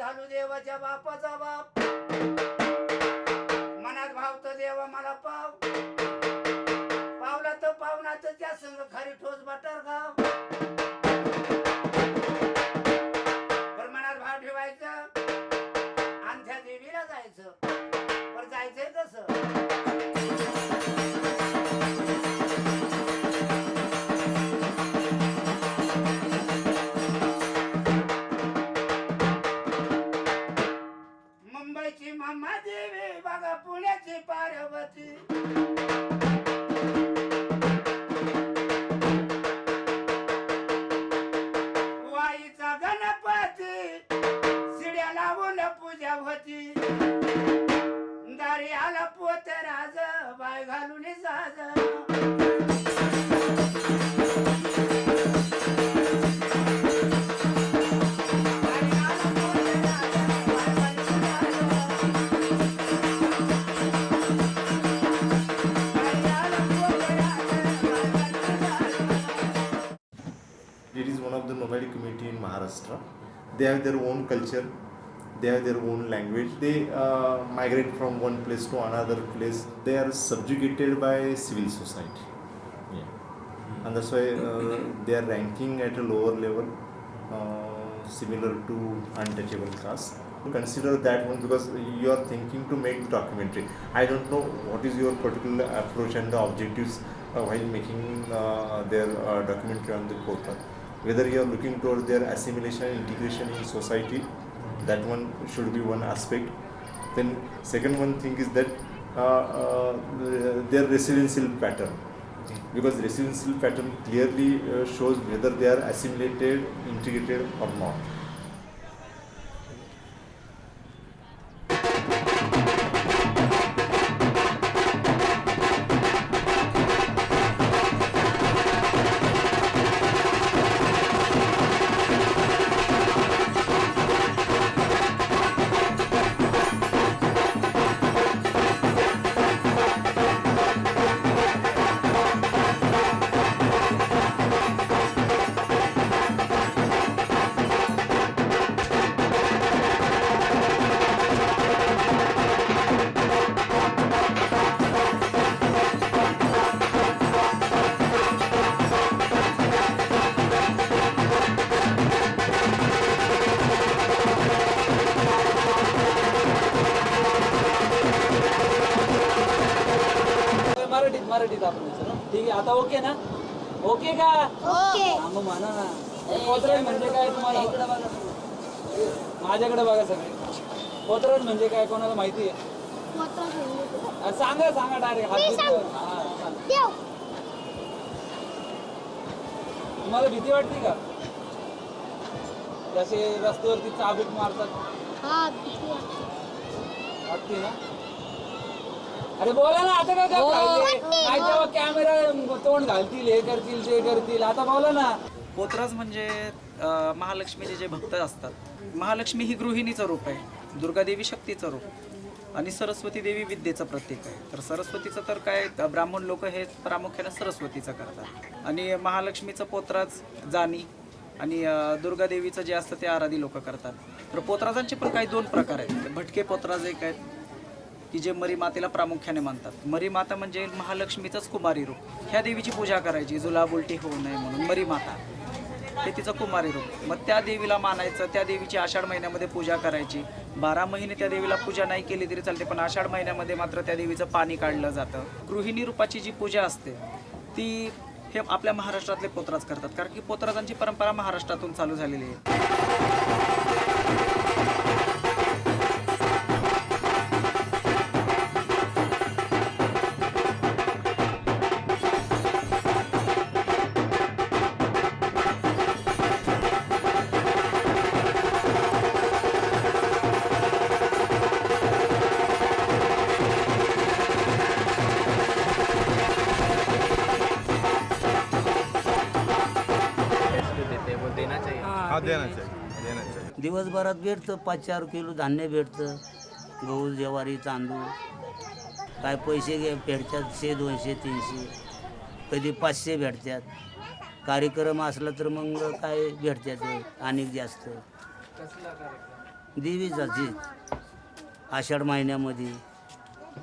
झालो देवाच्या बापाचा बाप, मनात भावतो देवा मला पाव, पावला तो पाहुणा तर त्या संग खरी ठोस बटर गाव. पर मनात भाव ठेवायचं आणि त्या देवीला जायचं. पर जायचंय कसं? मुंबईची म्हामा देवी बघा पुण्याची पार्वती, वाईचा गणपती शिड्या लावून पूजा होती. दारी आला पोत राज बाय घालून साज. It is one of the Nobel community in Maharashtra. They have their own culture, they have their own language. They migrate from one place to another place. They are subjugated by civil society. Yeah. And that's why they are ranking at a lower level, similar to untouchable caste. Consider that one because you are thinking to make documentary. I don't know what is your particular approach and the objectives while making their documentary on the Kotra. Whether you are looking towards their assimilation, integration in society, that one should be one aspect. Then second one thing is that their residential pattern, because residential pattern clearly shows whether they are assimilated, integrated or not. मराठीत आपण ठीक आहे. आता okay ना? Okay का? Okay. मग म्हणा ना. पोतरण म्हणजे काय तुम्हाला? माझ्याकडे बघा सगळे. पोतरण म्हणजे काय कोणाला माहिती आहे? सांगा सांगा डायरेक्ट. तुम्हाला भीती वाटते का? जसे रस्त्यावरती चाबूक मारतात वाटते ना? अरे बोला ना. आता काय काय तेव्हा कॅमेरा तोंड घालतील, हे करतील, ते करतील. आता बोला ना. पोतराज म्हणजे महालक्ष्मीचे जे भक्त असतात. महालक्ष्मी ही गृहिणीचं रूप आहे, दुर्गादेवी शक्तीचं रूप आणि सरस्वती देवी विद्येचं प्रतीक आहे. तर सरस्वतीचं तर काय ब्राह्मण लोक हे प्रामुख्याने सरस्वतीचं करतात आणि महालक्ष्मीचं पोतराज जाणी आणि दुर्गादेवीचं जे असतं ते आराधी लोक करतात. तर पोतराजांचे पण काही दोन प्रकार आहेत. भटके पोतराज एक आहेत की जे मरी मातेला प्रामुख्याने मानतात. मरी माता म्हणजे महालक्ष्मीचंच कुमारी रूप. ह्या देवीची पूजा करायची जुलाब उलटी होऊ नये म्हणून. मरी माता हे तिचं कुमारी रूप. मग त्या देवीला मानायचं, त्या देवीची आषाढ महिन्यामध्ये पूजा करायची. 12 महिने त्या देवीला पूजा नाही केली तरी चालते, पण आषाढ महिन्यामध्ये मात्र त्या देवीचं पाणी काढलं जातं. गृहिणी रूपाची जी पूजा असते ती हे आपल्या महाराष्ट्रातले पोतराज करतात, कारण की पोतराजांची परंपरा महाराष्ट्रातून चालू झालेली आहे. देना चाहिए. दिवसभरात भेटतं 5-4 किलो धान्य भेटतं. गहू ज्वारी तांदूळ काय पैसे भेटतात 100 200 300 कधी 500 भेटतात. कार्यक्रम असला तर मग काय भेटतात आणि जास्त. देवीचाची आषाढ महिन्यामध्ये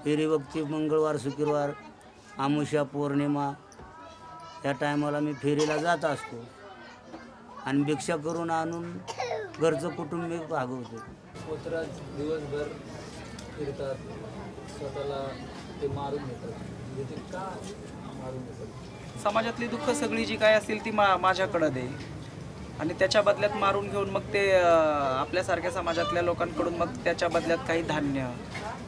फेरी बघते मंगळवार शुक्रवार अमावस्या पौर्णिमा या टायमाला मी फेरीला जात असतो आणि भिक्षा करून आणून घरचं कुटुंब मी भागवतो. पोतराज दिवसभर फिरतात, स्वतःला ते मारून घेतात. म्हणजे ते का मारून घेतात? समाजातली दुःख सगळी जी काय असतील ती माझ्याकडं दे आणि त्याच्या बदल्यात मारून घेऊन मग ते आपल्यासारख्या समाजातल्या लोकांकडून मग त्याच्या बदल्यात काही धान्य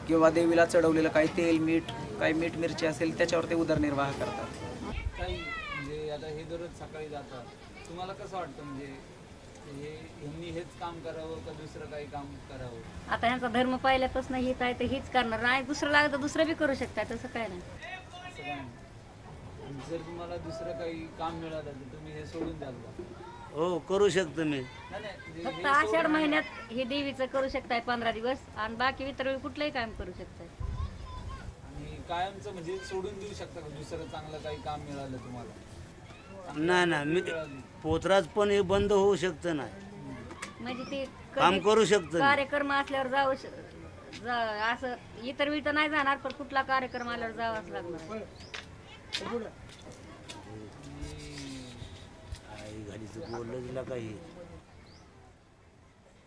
किंवा देवीला चढवलेलं काही तेल मीठ काही मीठ मिरची असेल त्याच्यावर ते उदरनिर्वाह करतात. काही म्हणजे आता हे दररोज सकाळी जातात, तुम्हाला कसं वाटतं म्हणजे ह्यांनी हेच काम करावं का दुसरं काही काम करावं? आता ह्यांचा धर्म पाहिल्यापासून हीच आहे तर हीच करणार नाही, दुसरं लागलं तर दुसरं बी करू शकतात, तसं काय नाही. असं काय नाही. आणि जर तुम्हाला दुसरं काही काम मिळालं तर तुम्ही हे सोडून द्याल का? हो करू शकतो मी. नाही नाही, म्हणजे फक्त आषाढ महिन्यात हे देवीचं करू शकताय 15 दिवस आणि बाकी इतर वेळी कुठलंही काम करू शकताय. आणि कायमचं म्हणजे सोडून देऊ शकता का दुसरं चांगलं काही काम मिळालं तुम्हाला? नाही ना मी पोतराज पण हे बंद होऊ शकतं नाही, म्हणजे ते काम करू शकतं. कार्यक्रम असल्यावर असं इतर वेळी तर नाही जाणार, पण कुठला कार्यक्रम आल्यावर जावंच लागणार. आई घालीचं बोललं दिला काही.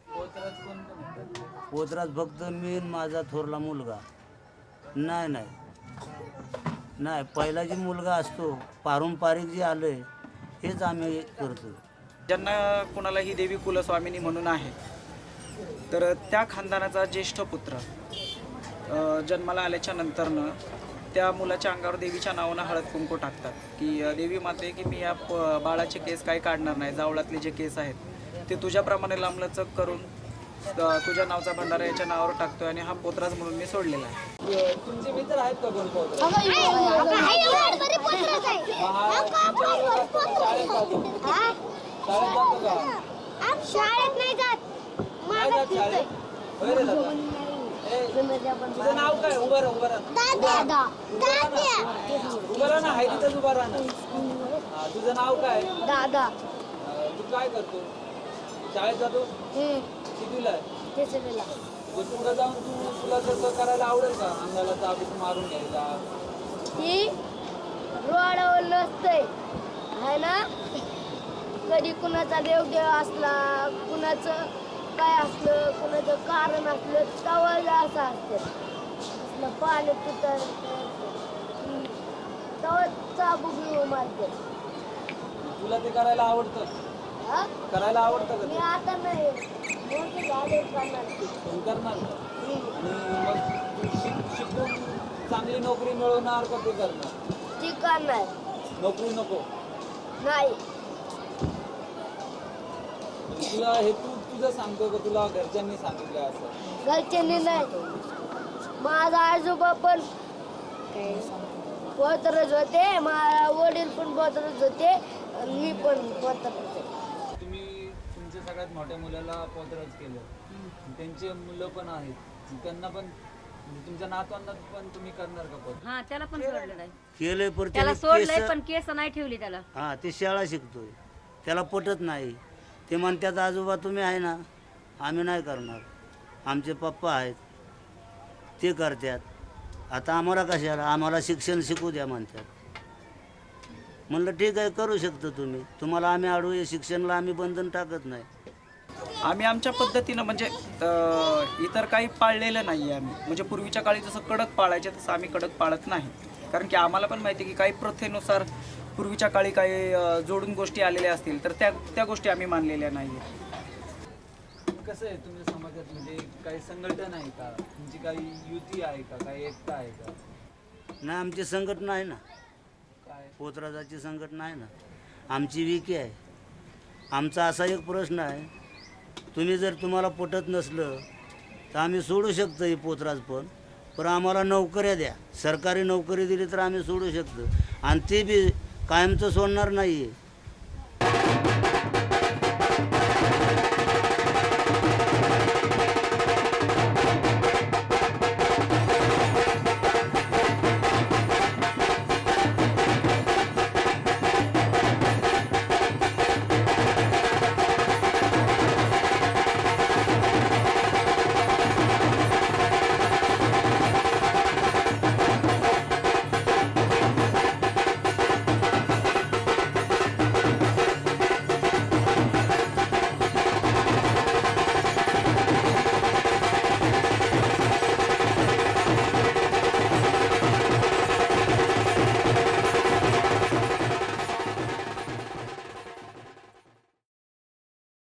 पोतराज कोण कोण येतात? पोतराज फक्त मी आणि माझा थोरला मुलगा. नाही नाही नाही, पहिला जे मुलगा असतो पारंपरिक जे आलंय हेच आम्ही करतो. ज्यांना कोणाला ही देवी कुलस्वामिनी म्हणून आहे तर त्या खानदानाचा ज्येष्ठ पुत्र जन्माला आल्याच्या नंतरनं त्या मुलाच्या अंगावर देवीच्या नावानं हळद कुंकू टाकतात की देवी माते की मी या बाळाचे केस काही काढणार नाही, जावळातले जे केस आहेत ते तुझ्याप्रमाणे लांबलचक करून तुझ्या नावचा भंडारा याच्या नावावर टाकतोय आणि हा पोतराज म्हणून मी सोडलेला आहे. तुमचे मित्र आहेत का कोण पोतराज? शाळेत नाही जात. नाही जात शाळेत? होय रे दादा. तुझं नाव काय? उभं राहा, उभं राहा. उभं राहा ना, हाय तिथंच उभं राहा ना. तुझं नाव काय? दादा तू काय करतो? शाळेत जातो? कितीला आहे? तिसरीला. मग पुढे जाऊन तुला तसं करायला आवडेल का? अंगाला चाबूक मारून घ्यायला? ती रोडावर नसतंय आहे ना. कधी कुणाचा देवदेव असला, कुणाचं काय असलं, कुणाचं कारण असलं तवळ असं असतं. पाणी तुटर तवळ चाबूक घेऊन मारते. तुला ते करायला आवडतं? हा? करायला आवडतं का मी ते? आता नाही मोठे झाले करणार ते. तू करणार का? आणि मग तू शिकून चांगली नोकरी मिळवणार का ते करणार? ती करणार नोकरी नको? नाही. तुला हे तू तुझं सांगतो का तुला घरच्यांनी सांगितलं असं? घरच्यांनी नाही. माझा आजोबा पण पोतरच होते, माझा वडील पण पोतरच होते आणि मी पण पोतरच होते. तुम्ही तुमच्या सगळ्यात मोठ्या मुलाला पोतराज केलं, त्यांचे मुलं पण आहेत, त्यांना पण म्हणजे तुमच्या नातवांना पण तुम्ही करणार का पोत? हा त्याला पण सोडलेलं आहे. केलंय पण त्याला त्याने सोडलंय केस- पण केस नाही ठेवली त्याला. हा ते शाळा शिकतोय, त्याला पटत नाही. ते म्हणतात आजोबा तुम्ही आहे ना, आम्ही नाही करणार, आमचे पप्पा आहेत ते करतात, आता आम्हाला कशाला, आम्हाला शिक्षण शिकू द्या म्हणतात. म्हणलं ठीक आहे करू शकतो तुम्ही, तुम्हाला आम्ही अडवू, या शिक्षणाला आम्ही बंधन टाकत नाही. आम्ही आमच्या पद्धतीनं म्हणजे इतर काही पाळलेलं नाही आहे आम्ही. म्हणजे पूर्वीच्या काळी जसं कडक पाळायचे तसं आम्ही कडक पाळत नाही, कारण की आम्हाला पण माहिती आहे की काही प्रथेनुसार पूर्वीच्या काळी काही जोडून गोष्टी आलेल्या असतील तर त्या गोष्टी आम्ही मानलेल्या नाही आहेत. कसं आहे तुमच्या समाजात म्हणजे काही संघटन आहे का? तुमची काही युती आहे का? काही एकता आहे का? नाही आमची संघटना आहे ना, काय? पोतराजाची संघटना आहे ना, आमची विकी आहे. आमचा असा एक प्रश्न आहे, तुम्ही जर तुम्हाला पटत नसलं तर आम्ही सोडू शकतो हे पोतराज पण आम्हाला नोकऱ्या द्या, सरकारी नोकरी दिली तर आम्ही सोडू शकतो. आणि ते बी कायमचं सोडणार नाही आहे.